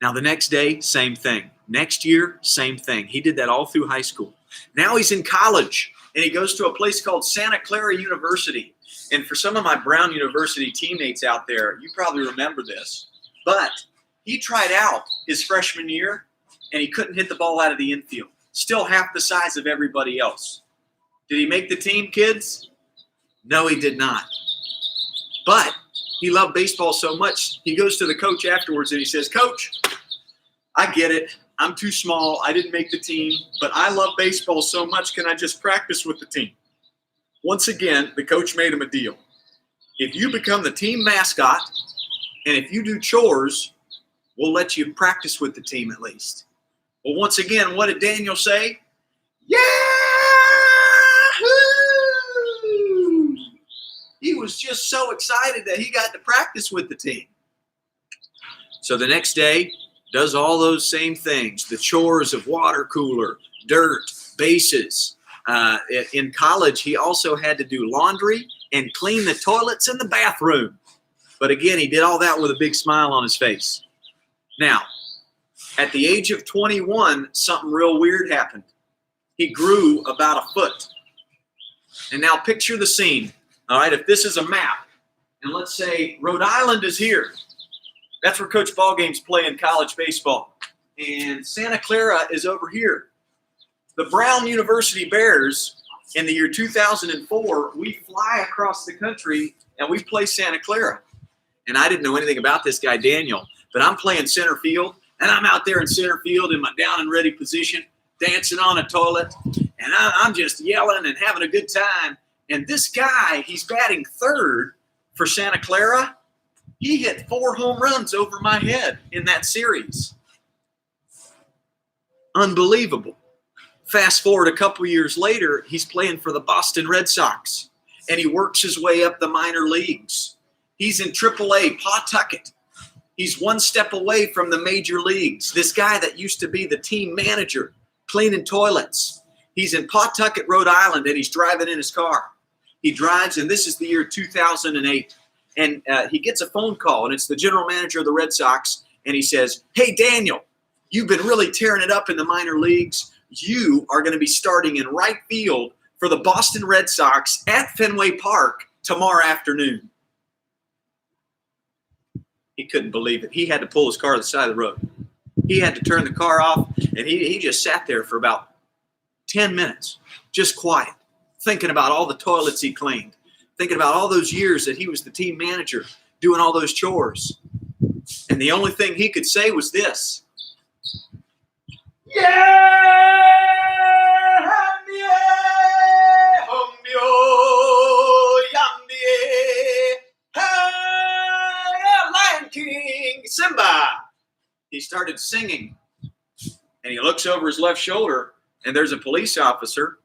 Now, the next day, same thing. Next year, same thing. He did that all through high school. Now he's in college, and he goes to a place called Santa Clara University. And for some of my Brown University teammates out there, you probably remember this. But he tried out his freshman year, and he couldn't hit the ball out of the infield. Still half the size of everybody else. Did he make the team, kids? No, he did not. But he loved baseball so much, he goes to the coach afterwards and he says, "Coach, I get it. I'm too small. I didn't make the team, but I love baseball so much. Can I just practice with the team?" Once again, the coach made him a deal. If you become the team mascot and if you do chores, we'll let you practice with the team at least. Well, once again, what did Daniel say? Yahoo! He was just so excited that he got to practice with the team. So the next day, does all those same things, the chores of water cooler, dirt, bases. In college, he also had to do laundry and clean the toilets in the bathroom. But again, he did all that with a big smile on his face. Now, at the age of 21, something real weird happened. He grew about a foot. And now picture the scene. All right, if this is a map, and let's say Rhode Island is here. That's where Coach Ballgame's playing college baseball. And Santa Clara is over here. The Brown University Bears, in the year 2004, we fly across the country and we play Santa Clara. And I didn't know anything about this guy, Daniel, but I'm playing center field, and I'm out there in center field in my down and ready position, dancing on a toilet, and I'm just yelling and having a good time. And this guy, he's batting third for Santa Clara. He hit 4 home runs over my head in that series. Unbelievable. Fast forward a couple years later, he's playing for the Boston Red Sox, and he works his way up the minor leagues. He's in AAA, Pawtucket. He's one step away from the major leagues. This guy that used to be the team manager, cleaning toilets. He's in Pawtucket, Rhode Island, and he's driving in his car. He drives, and this is the year 2008. And he gets a phone call, and it's the general manager of the Red Sox, and he says, "Hey, Daniel, you've been really tearing it up in the minor leagues. You are going to be starting in right field for the Boston Red Sox at Fenway Park tomorrow afternoon." He couldn't believe it. He had to pull his car to the side of the road. He had to turn the car off, and he just sat there for about 10 minutes, just quiet, thinking about all the toilets he cleaned, thinking about all those years that he was the team manager, doing all those chores. And the only thing he could say was this. Lion King, Simba. He started singing, and he looks over his left shoulder, and there's a police officer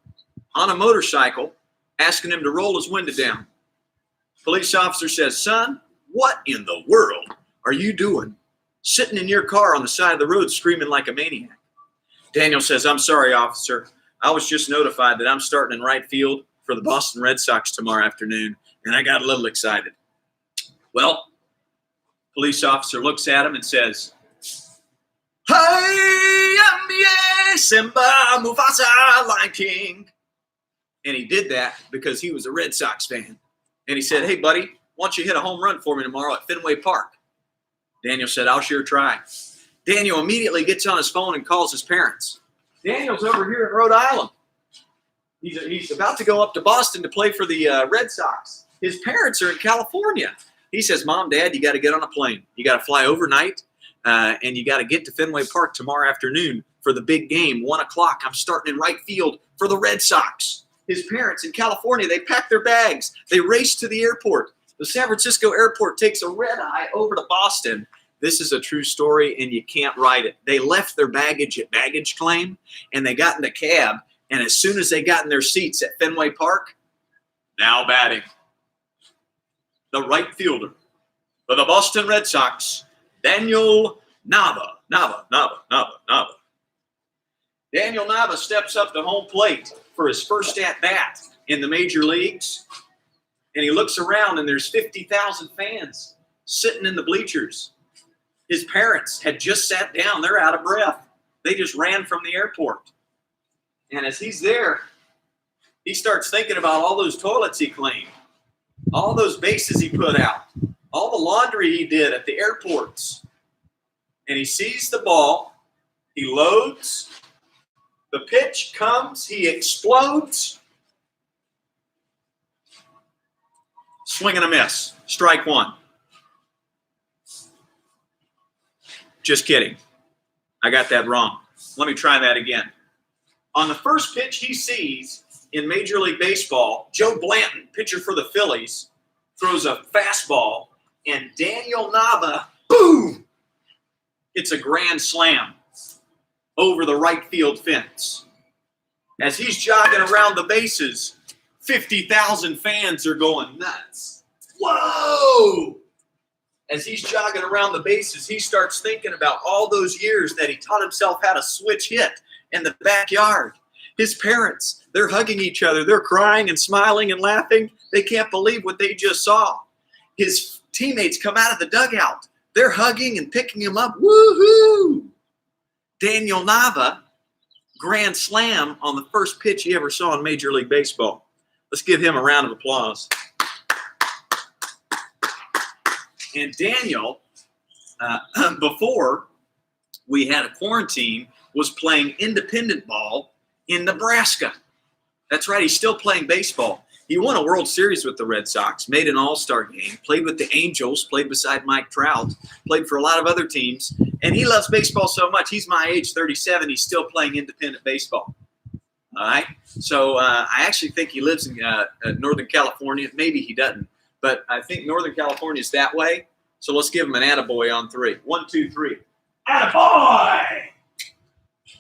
on a motorcycle asking him to roll his window down. Police officer says, "Son, what in the world are you doing sitting in your car on the side of the road screaming like a maniac?" Daniel says, "I'm sorry, officer. I was just notified that I'm starting in right field for the Boston Red Sox tomorrow afternoon, and I got a little excited." Well, police officer looks at him and says, "Hey, Simba, Mufasa, Lion King." And he did that because he was a Red Sox fan. And he said, "Hey, buddy, why don't you hit a home run for me tomorrow at Fenway Park?" Daniel said, "I'll sure try." Daniel immediately gets on his phone and calls his parents. Daniel's over here in Rhode Island. He's about to go up to Boston to play for the Red Sox. His parents are in California. He says, "Mom, Dad, you got to get on a plane. You got to fly overnight, and you got to get to Fenway Park tomorrow afternoon for the big game, 1 o'clock. I'm starting in right field for the Red Sox." His parents in California, they pack their bags. They race to the airport. The San Francisco airport takes a red eye over to Boston. This is a true story, and you can't write it. They left their baggage at baggage claim, and they got in the cab, and as soon as they got in their seats at Fenway Park, now batting, the right fielder for the Boston Red Sox, Daniel Nava. Daniel Nava steps up to home plate for his first at-bat in the major leagues, and he looks around, and there's 50,000 fans sitting in the bleachers. His parents had just sat down. They're out of breath. They just ran from the airport. And as he's there, he starts thinking about all those toilets he cleaned, all those bases he put out, all the laundry he did at the airports. And he sees the ball. He loads. The pitch comes. He explodes. Swing and a miss. Strike one. Just kidding. I got that wrong. Let me try that again. On the first pitch he sees in Major League Baseball, Joe Blanton, pitcher for the Phillies, throws a fastball, and Daniel Nava, boom! It's a grand slam over the right field fence. As he's jogging around the bases, 50,000 fans are going nuts. Whoa! As he's jogging around the bases, he starts thinking about all those years that he taught himself how to switch hit in the backyard. His parents, they're hugging each other. They're crying and smiling and laughing. They can't believe what they just saw. His teammates come out of the dugout. They're hugging and picking him up. Woohoo! Daniel Nava, grand slam on the first pitch he ever saw in Major League Baseball. Let's give him a round of applause. And Daniel, before we had a quarantine, was playing independent ball in Nebraska. That's right, he's still playing baseball. He won a World Series with the Red Sox, made an all-star game, played with the Angels, played beside Mike Trout, played for a lot of other teams, and he loves baseball so much. He's my age, 37, he's still playing independent baseball. All right, so I actually think he lives in Northern California. Maybe he doesn't, but I think Northern California is that way. So let's give him an attaboy on three. 1, 2, 3. Attaboy!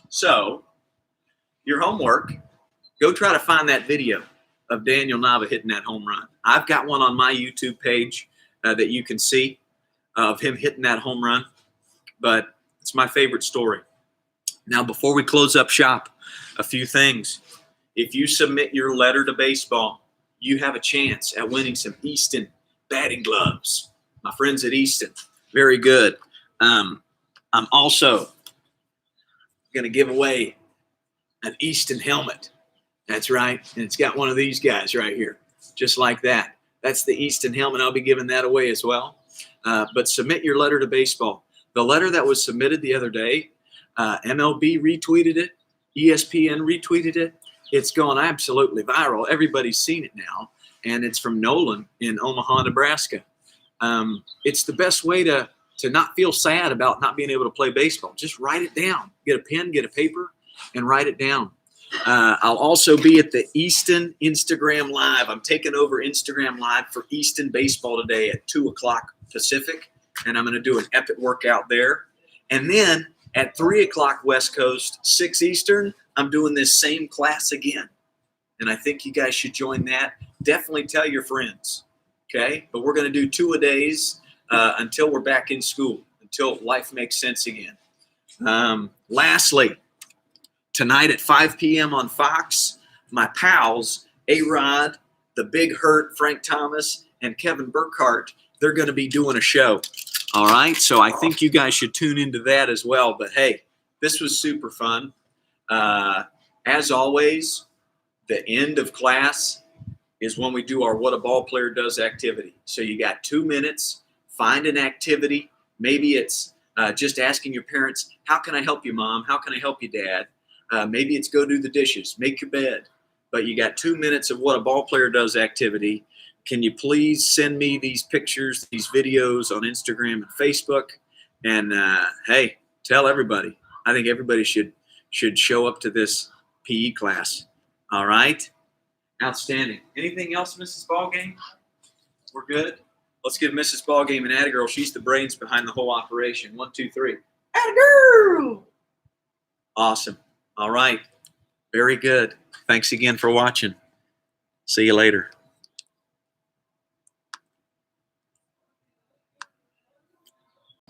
So your homework, go try to find that video of Daniel Nava hitting that home run. I've got one on my YouTube page that you can see of him hitting that home run, but it's my favorite story. Now, before we close up shop, a few things. If you submit your letter to baseball, you have a chance at winning some Easton batting gloves. My friends at Easton, very good. I'm also going to give away an Easton helmet. That's right. And it's got one of these guys right here, just like that. That's the Easton helmet. I'll be giving that away as well. But submit your letter to baseball. The letter that was submitted the other day, MLB retweeted it. ESPN retweeted it. It's gone absolutely viral. Everybody's seen it now. and it's from Nolan in Omaha, Nebraska. It's the best way to not feel sad about not being able to play baseball. Just write it down. Get a pen, get a paper, and write it down. I'll also be at the Easton Instagram Live. I'm taking over Instagram Live for Easton Baseball today at 2 o'clock Pacific, and I'm going to do an epic workout there. And then at 3 o'clock West Coast, 6 Eastern, I'm doing this same class again. And I think you guys should join that. Definitely tell your friends, okay? But we're going to do 2-a-days until we're back in school, until life makes sense again. Lastly, tonight at 5 p.m. on Fox, my pals, A-Rod, the Big Hurt, Frank Thomas, and Kevin Burkhart, they're going to be doing a show. All right, so I think you guys should tune into that as well. But, hey, this was super fun. As always, the end of class is when we do our What a Ball Player Does activity. So you got 2 minutes. Find an activity. Maybe it's just asking your parents, how can I help you, Mom? How can I help you, Dad? Maybe it's go do the dishes, make your bed. But you got 2 minutes of What a Ball Player Does activity. Can you please send me these pictures, these videos on Instagram and Facebook? And, hey, tell everybody. I think everybody should show up to this PE class. All right? Outstanding. Anything else, Mrs. Ballgame? We're good? Let's give Mrs. Ballgame an attagirl. She's the brains behind the whole operation. 1, 2, 3. Attagirl! Awesome. All right. Very good. Thanks again for watching. See you later.